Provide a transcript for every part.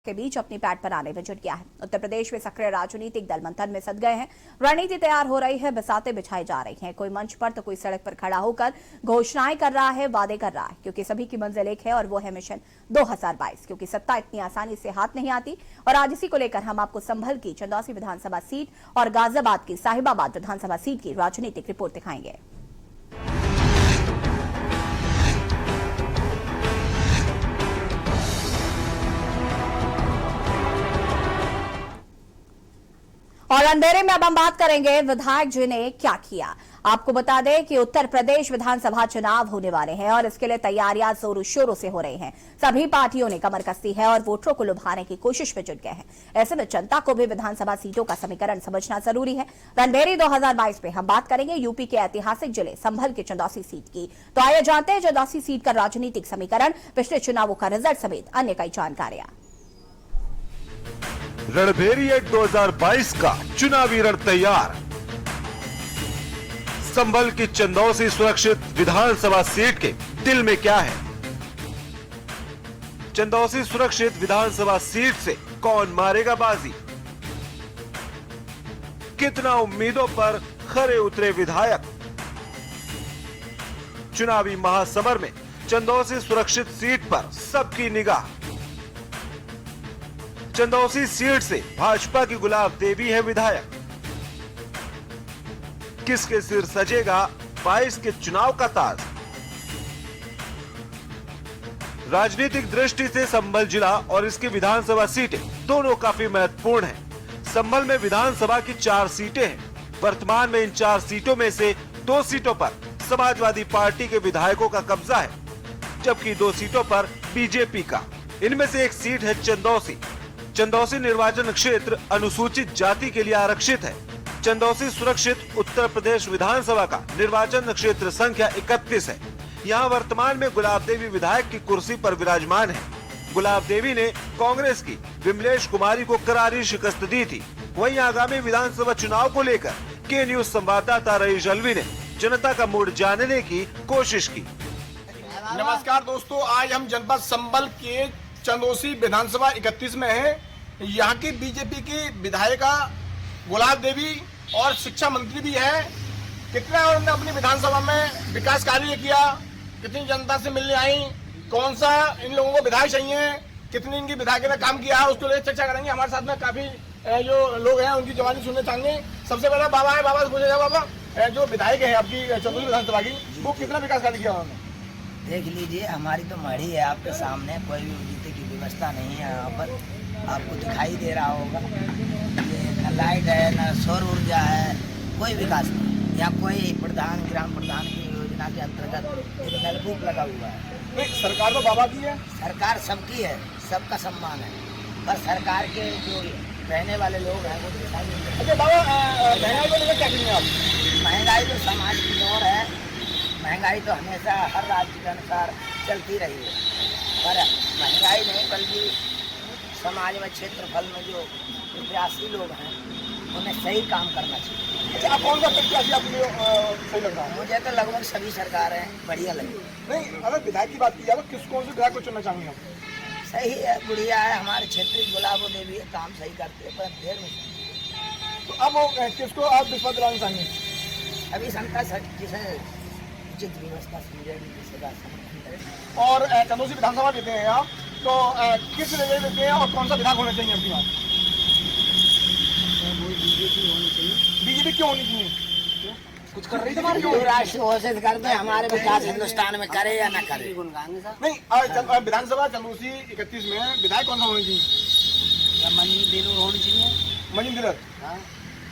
के बीच अपनी पैठ बनाने में जुट गया है। उत्तर प्रदेश में सक्रिय राजनीतिक दल मंथन में सद गए हैं। रणनीति तैयार हो रही है, बसातें बिछाई जा रही हैं। कोई मंच पर तो कोई सड़क पर खड़ा होकर घोषणाएं कर रहा है, वादे कर रहा है, क्योंकि सभी की मंजिल एक है और वो है मिशन 2022। क्योंकि सत्ता इतनी आसानी से हाथ नहीं आती। और आज इसी को लेकर हम आपको संभल की चंदौसी विधानसभा सीट और गाजियाबाद की साहिबाबाद विधानसभा सीट की राजनीतिक रिपोर्ट दिखाएंगे। और अंधेरे में अब हम बात करेंगे विधायक जी ने क्या किया। आपको बता दें कि उत्तर प्रदेश विधानसभा चुनाव होने वाले हैं और इसके लिए तैयारियां जोरों शोरों से हो रही हैं। सभी पार्टियों ने कमर कसी है और वोटरों को लुभाने की कोशिश में जुट गए हैं। ऐसे में जनता को भी विधानसभा सीटों का समीकरण समझना जरूरी है। रणधेरी 2022 में हम बात करेंगे यूपी के ऐतिहासिक जिले संभल की चंदौसी सीट की। तो आइए जानते हैं चंदौसी सीट का राजनीतिक समीकरण, पिछले चुनावों का रिजल्ट समेत अन्य कई जानकारियां। रणधेरी 2022 का चुनावी रण तैयार। संभल की चंदौसी सुरक्षित विधानसभा सीट के दिल में क्या है? चंदौसी सुरक्षित विधानसभा सीट से कौन मारेगा बाजी? कितना उम्मीदों पर खरे उतरे विधायक? चुनावी महासमर में चंदौसी सुरक्षित सीट पर सबकी निगाह। चंदौसी सीट से भाजपा की गुलाब देवी है विधायक। किसके सिर सजेगा 22 के चुनाव का ताज? राजनीतिक दृष्टि से संभल जिला और इसकी विधानसभा सीटें दोनों काफी महत्वपूर्ण हैं। संभल में विधानसभा की 4 सीटें हैं। वर्तमान में इन 4 सीटों में से 2 सीटों पर समाजवादी पार्टी के विधायकों का कब्जा है, जबकि 2 सीटों पर बीजेपी का। इनमें से एक सीट है चंदौसी। चंदौसी निर्वाचन क्षेत्र अनुसूचित जाति के लिए आरक्षित है। चंदौसी सुरक्षित उत्तर प्रदेश विधानसभा का निर्वाचन क्षेत्र संख्या 31 है। यहाँ वर्तमान में गुलाब देवी विधायक की कुर्सी पर विराजमान है। गुलाब देवी ने कांग्रेस की विमलेश कुमारी को करारी शिकस्त दी थी। वहीं आगामी विधानसभा चुनाव को लेकर के न्यूज संवाददाता रईस अलवी ने जनता का मूड जानने की कोशिश की। नमस्कार दोस्तों, आज हम जनपद संभल के चंदौसी विधानसभा 31 में है। यहाँ की बीजेपी की विधायिका गुलाब देवी और शिक्षा मंत्री भी है। कितना उन्होंने अपनी विधानसभा में विकास कार्य किया, कितनी जनता से मिलने आई, कौन सा इन लोगों को विधायक चाहिए, कितनी इनकी विधायक ने काम किया है, उसको लेकर चर्चा करेंगे। हमारे साथ में काफी जो लोग हैं उनकी जवानी सुनने चाहेंगे। सबसे पहले बाबा है, बाबा से पूछेगा बाबा जो विधायक है आपकी चंदौसी विधानसभा की, वो कितना विकास कार्य किया उन्होंने? देख लीजिए, हमारी तो मढ़ी है आपके सामने, कोई भी जीते की व्यवस्था नहीं है। यहाँ पर आपको दिखाई दे रहा होगा, ये न लाइट है न सौर ऊर्जा है, कोई विकास नहीं। यहाँ कोई प्रधान ग्राम प्रधान की योजना के अंतर्गत एक नलकूप लगा हुआ है। नहीं, सरकार तो बाबा की है। सरकार सबकी है, सबका सम्मान है, पर सरकार के जो रहने वाले लोग हैं वो दिखाई नहीं देते। अच्छा बाबा, महंगाई को लेकर क्या करेंगे आप? महंगाई तो समाज की ओर है। महंगाई तो हमेशा हर राज्य के अनुसार चलती रही है, पर महंगाई नहीं बल्कि समाज में क्षेत्रफल में जो प्रत्याशी लोग हैं उन्हें सही काम करना चाहिए। अच्छा, आप कौन सा प्रत्याशी आपको सही लग रहा है? मुझे तो लगभग सभी सरकारें बढ़िया लगी। नहीं, अगर विधायक की बात की जाए तो किस कौन से विधायक को चुनना चाहेंगे आप? सही है, गुड़िया है, हमारे क्षेत्रीय गुलाब देवी है, काम सही करते हैं, पर देर नहीं। तो अब किसको आप विश्वास दिलाना चाहेंगे? अभी संता जिसे उचित व्यवस्था और चंदौसी विधानसभा देते हैं आप, तो किस जगह देते हैं और कौन सा विधायक होना चाहिए आपकी बात? बीजेपी क्यों होनी चाहिए? कुछ कर रही है राष्ट्रीय घोषित कर दे, हमारे विकास हिंदुस्तान में करे या ना करे। नहीं, विधानसभा चंदौसी 31 में विधायक कौन सा होना चाहिए? मनी दिलू होनी चाहिए। मनी दिलर?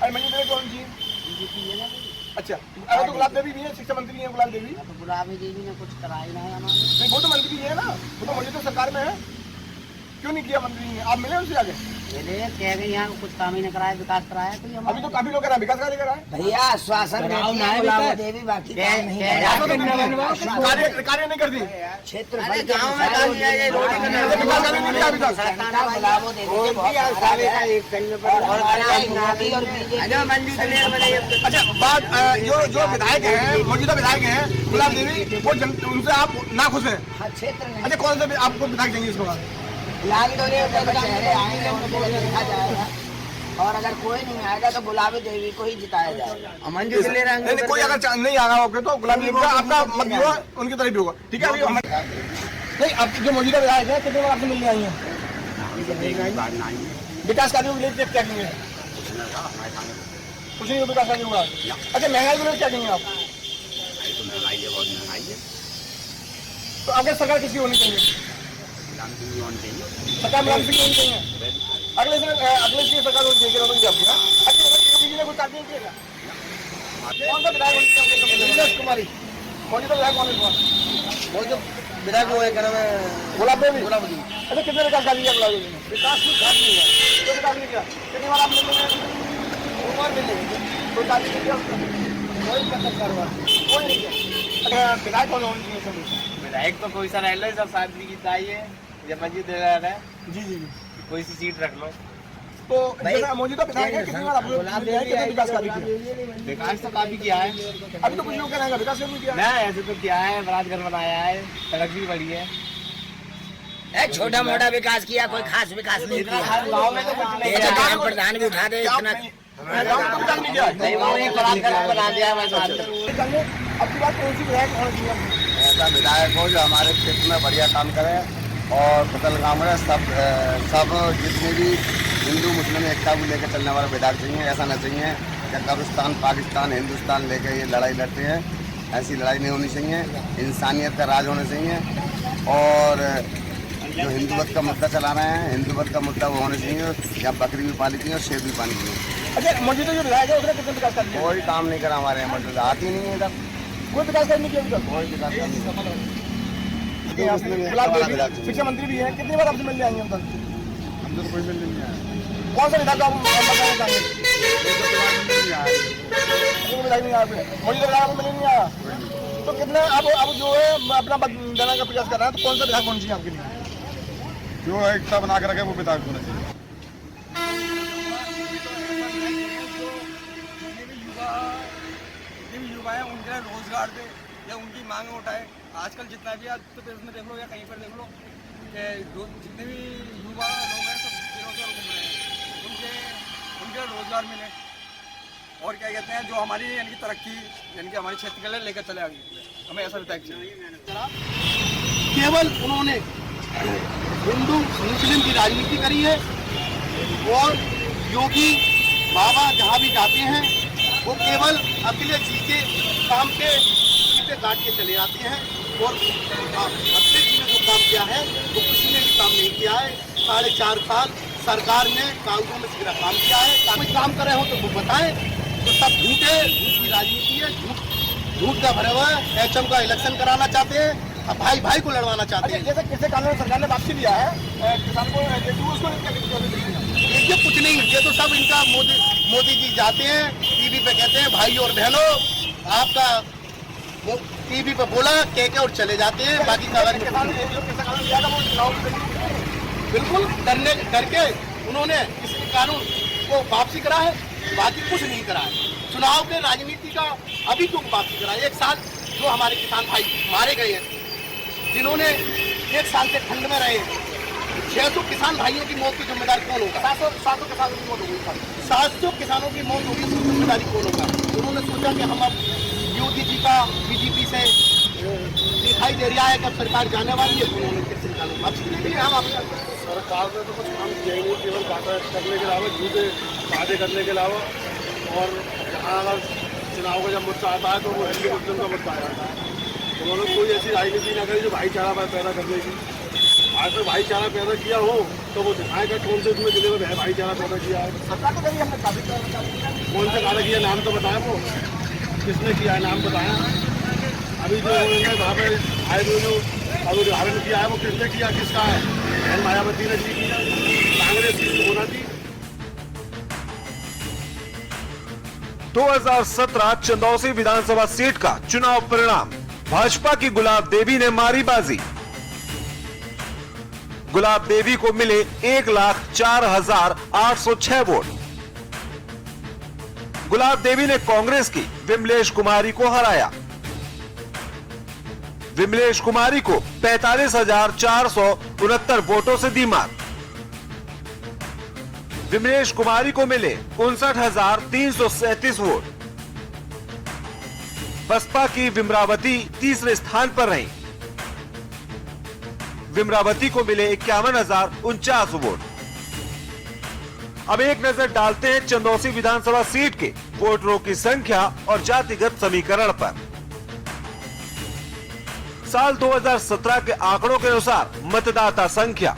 अरे मनी दिलर कौन चाहिए? बीजेपी है ना। अच्छा, अरे तो गुलाब देवी भी है, शिक्षा मंत्री है गुलाब देवी। तो गुलाब देवी ने कुछ कराई ना है हमारे। नहीं, वो तो मंत्री है ना, वो तो मौजूदा सरकार में है। क्यों नहीं किया मंत्री? आप मिले उनसे आगे? कह गए यहाँ कुछ काम ही नहीं कराया, विकास कराया कोई। अभी तो काफी लोग कह रहे हैं विकास कार्य करा है। भैया आश्वासन देवी बाकी काम नहीं कार्य नहीं करती। क्षेत्र अच्छा, बात जो विधायक है, मौजूदा विधायक है गुलाब देवी, वो उनसे आप ना खुश है? क्षेत्र। अच्छा, कौन सा आपको विधायक देंगे इसके बाद? लाल डोले उधर चेहरे आएंगे उनको देखा जाएगा, और अगर कोई नहीं आएगा तो गुलाबी देवी को ही जिताया जाएगा। मंजू से ले रहे नहीं, कोई अगर नहीं आ रहा होगा तो गुलाबी देवी का आपका मत भी होगा, उनकी तरफ भी होगा। ठीक है, अभी नहीं, अब जो मौजूदा विधायक है कितने बार आपसे मिलने आई हैं? विकास कार्यों के लिए क्या कहेंगे? कुछ नहीं विकास कार्य हुआ। अच्छा, महंगाई के लिए क्या कहेंगे आप? तो आगे सरकार किसकी होनी चाहिए? सरकार मिलान की होनी चाहिए। अगले की सरकार होनी चाहिए आपकी ना। अच्छा, योगी ने कुछ कार्य नहीं किया? कौन सा विधायक होनी चाहिए? नीलेश कुमारी। मौजूदा विधायक कौन है? वो जो विधायक वो है, क्या नाम है? गुलाब देवी। अच्छा, कितने विकास कार्य किया गुलाब देवी ने? विकास कुछ खास नहीं हुआ। कोई विकास नहीं किया। कितनी बार आप मिलेंगे? दो बार मिलेंगे। कोई कार्य नहीं किया? कोई मतलब कारोबार कोई नहीं किया। अच्छा, विधायक कौन होनी चाहिए? विधायक तो कोई सा रह लो, सब शादी की चाहिए या मस्जिद है। जी जी जी। कोई सी सीट रख लो। तो जैसा मौजूदा विधायक है, कितनी बार आप कितने विकास कार्य किए? विकास तो काफी किया है। अभी तो कुछ लोग कह रहे हैं विकास नहीं किया। ना ऐसे तो किया है, बरातघर बनाया है, सड़क भी बड़ी है। छोटा मोटा विकास किया, कोई खास विकास नहीं किया। गाँव में तो कुछ नहीं। तेरा ग्राम प्रधान भी उठा दे इतना। नहीं, वो एक बरातघर बना दिया है बस। अब की बात कौन सी विधायक होना चाहिए? ऐसा विधायक हो जो हमारे क्षेत्र में बढ़िया काम करे और फसल गाँव में सब जितने भी हिंदू मुस्लिम एकता को लेकर चलने वाला विधायक चाहिए। ऐसा न चाहिए कि कब्रिस्तान पाकिस्तान हिंदुस्तान लेकर ये लड़ाई लड़ते हैं, ऐसी लड़ाई नहीं होनी चाहिए। इंसानियत का राज होना चाहिए। और जो हिंदुवत का मुद्दा चला रहे हैं, हिंदुवत का मुद्दा वो होना चाहिए। या बकरी भी पाली चाहिए और शेर भी पाली चाहिए। अच्छा, मौजूदा जो विधायक है उसने कितने विकास कार्य किए? कोई काम नहीं करा हमारे यहाँ, मतलब आती नहीं है इधर, कोई विकास कार्य नहीं किया अभी तक? कोई विकास काम नहीं। गुलाब देवी शिक्षा मंत्री भी है, कितनी बार आपसे मिलने आई हैं? हम तो कोई मिल नहीं आया। कौन सा विधायक आप बताना चाहेंगे? विधायक नहीं आया, मौजूदा विधायक आपको मिलने नहीं आया। तो कितने अब जो है अपना देने का प्रयास कर रहे हैं, तो कौन सा विधायक होना चाहिए आपके लिए? जो एकता बना के रखे वो विधायक होना चाहिए। युवा है उनके रोजगार दे या उनकी मांग उठाए। आजकल जितना भी उत्तर प्रदेश में देख लो या कहीं पर देख लो कि जितने भी युवा लोग हैं सब बेरोजगार घूम रहे हैं, उनके रोजगार मिले और क्या कहते हैं जो हमारी यानी कि तरक्की यानी कि हमारे क्षेत्र के लिए लेकर चले आगे। हमें ऐसा विधायक चाहिए। केवल उन्होंने हिंदू मुस्लिम की राजनीति करी है और योगी बाबा जहाँ भी जाते हैं वो केवल अखिलेश जी के काम के सीटे काट के चले जाते हैं। और अखिलेश जी ने जो काम किया है वो किसी ने भी काम नहीं किया है। 4.5 साल सरकार ने कागजों में सिर्फ काम किया है। कोई काम कर रहे हो तो वो बताएं। तो सब झूठ है, झूठ की राजनीति है, झूठ का भरा हुआ है। HM का इलेक्शन कराना चाहते हैं, अब भाई भाई को लड़वाना चाहते हैं। जैसे किसी कानून सरकार ने वापसी दिया है किसान को, उसको ये कुछ नहीं, ये तो सब इनका मोदी जी जाते हैं टीवी पे कहते हैं भाई और बहनों आपका टीवी पे बोला कह और चले जाते हैं। बाकी बिल्कुल डर के उन्होंने इस कानून को वापसी करा है, बाकी कुछ नहीं करा है। चुनाव के राजनीति का अभी क्यों वापसी करा है? 1 साल जो हमारे किसान भाई मारे गए हैं, जिन्होंने 1 साल से ठंड में रहे, 600 किसान भाइयों की मौत की जिम्मेदार कौन होगा? 700 किसानों की मौत होगी। 700 किसानों की मौत होगी, उसकी जिम्मेदारी कौन होगा? उन्होंने सोचा कि हम अब योगी जी का बीजेपी से दिखाई दे रहा है कि अब सरकार जाने वाली है, तो उन्होंने कैसे निकालो अब हम सरकार ने तो कुछ काम किया ही नहीं, केवल बातें करने के अलावा, झूठे वादे करने के अलावा। और जहाँ अगर चुनाव का जब मुद्दा आता है तो वो हिंदू मुस्लिम का मुद्दा आ जाता है। उन्होंने कोई ऐसी राजनीति न करी जो भाईचारा पैदा कर देगी। आज तो भाईचारा पैदा किया हो तो वो दिखाएगा कौन से उसमें जिले में भाईचारा पैदा किया है। सरकार तो हमने कौन से काला किया नाम तो बताया, वो किसने किया है नाम बताया। अभी जो उन्होंने वहाँ पर आए जो अब उदाहरण किया है वो किसने किया, किसका है? बहन मायावती ने की, कांग्रेस की होना थी। 2017 चंदौसी विधानसभा सीट का चुनाव परिणाम, भाजपा की गुलाब देवी ने मारी बाजी। गुलाब देवी को मिले 1,04,806 वोट। गुलाब देवी ने कांग्रेस की विमलेश कुमारी को हराया। विमलेश कुमारी को 45,469 वोटों से दी मात। विमलेश कुमारी को मिले 59,337 वोट। बसपा की विमरावती तीसरे स्थान पर रही। विमरावती को मिले 51,049 वोट। अब एक नजर डालते हैं चंदौसी विधानसभा सीट के वोटरों की संख्या और जातिगत समीकरण पर। साल 2017 के आंकड़ों के अनुसार मतदाता संख्या,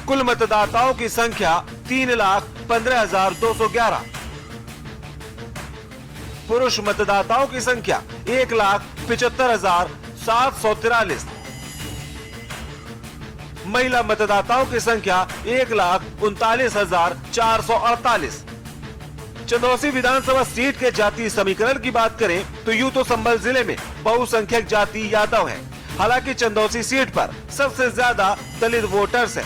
कुल मतदाताओं की संख्या 3,15,211। पुरुष मतदाताओं की संख्या 1,75,743। महिला मतदाताओं की संख्या 1,39,448। चंदौसी विधानसभा सीट के जाति समीकरण की बात करें तो यूं तो संभल जिले में बहुसंख्यक जाति यादव है। हालांकि चंदौसी सीट पर सबसे ज्यादा दलित वोटर्स हैं।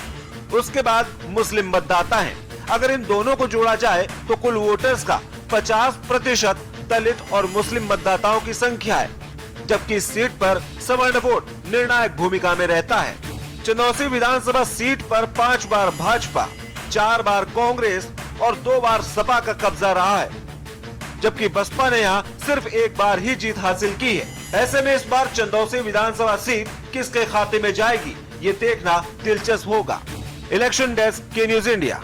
उसके बाद मुस्लिम मतदाता हैं। अगर इन दोनों को जोड़ा जाए तो कुल वोटर्स का 50% दलित और मुस्लिम मतदाताओं की संख्या है, जबकि इस सीट पर सवर्ण वोट निर्णायक भूमिका में रहता है। चंदौसी विधानसभा सीट पर 5 बार भाजपा, 4 बार कांग्रेस और 2 बार सपा का कब्जा रहा है, जबकि बसपा ने यहाँ सिर्फ 1 बार ही जीत हासिल की है। ऐसे में इस बार चंदौसी विधानसभा सीट किसके खाते में जाएगी, ये देखना दिलचस्प होगा। इलेक्शन डेस्क के न्यूज इंडिया।